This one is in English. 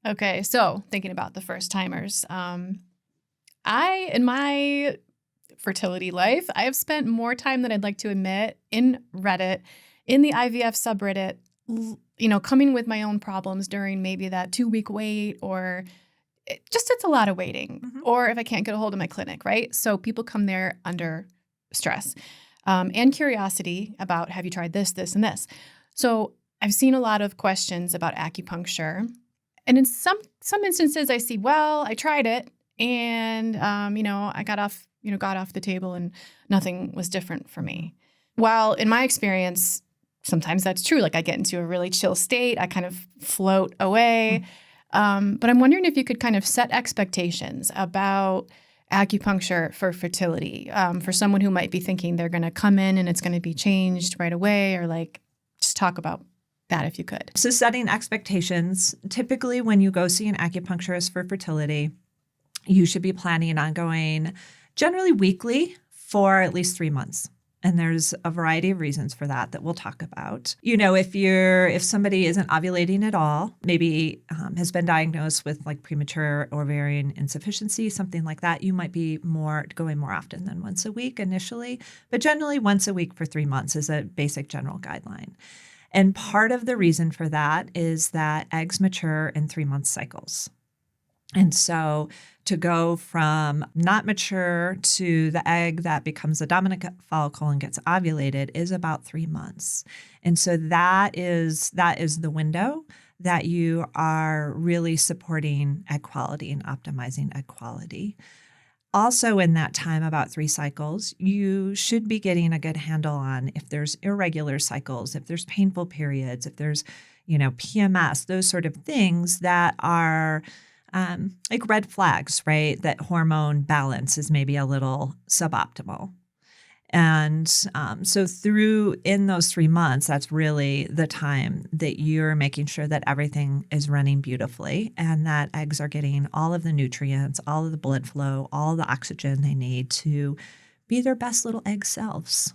Okay, so thinking about the first timers, in my fertility life, I have spent more time than I'd like to admit in Reddit, in the IVF subreddit, coming with my own problems during maybe that 2-week wait, or it's a lot of waiting, Mhm. or if I can't get a hold of my clinic, right? So people come there under stress and curiosity about, have you tried this, this, and this? So I've seen a lot of questions about acupuncture. And in some instances, I see, well, I tried it, and I got off the table, and nothing was different for me. While in my experience, sometimes that's true. Like I get into a really chill state, I kind of float away. But I'm wondering if you could kind of set expectations about acupuncture for fertility, for someone who might be thinking they're going to come in and it's going to be changed right away, or like just talk about that if you could. So setting expectations, typically when you go see an acupuncturist for fertility, you should be planning on going generally weekly for at least 3 months. And there's a variety of reasons for that we'll talk about. If somebody isn't ovulating at all, maybe has been diagnosed with like premature ovarian insufficiency, something like that, you might be going more often than once a week initially. But generally once a week for 3 months is a basic general guideline. And part of the reason for that is that eggs mature in 3-month cycles. And so to go from not mature to the egg that becomes a dominant follicle and gets ovulated is about 3 months. And so that is the window that you are really supporting egg quality and optimizing egg quality. Also in that time, about 3 cycles, you should be getting a good handle on if there's irregular cycles, if there's painful periods, if there's, PMS, those sort of things that are like red flags, right? That hormone balance is maybe a little suboptimal. And so in those 3 months, that's really the time that you're making sure that everything is running beautifully and that eggs are getting all of the nutrients, all of the blood flow, all the oxygen they need to be their best little egg selves.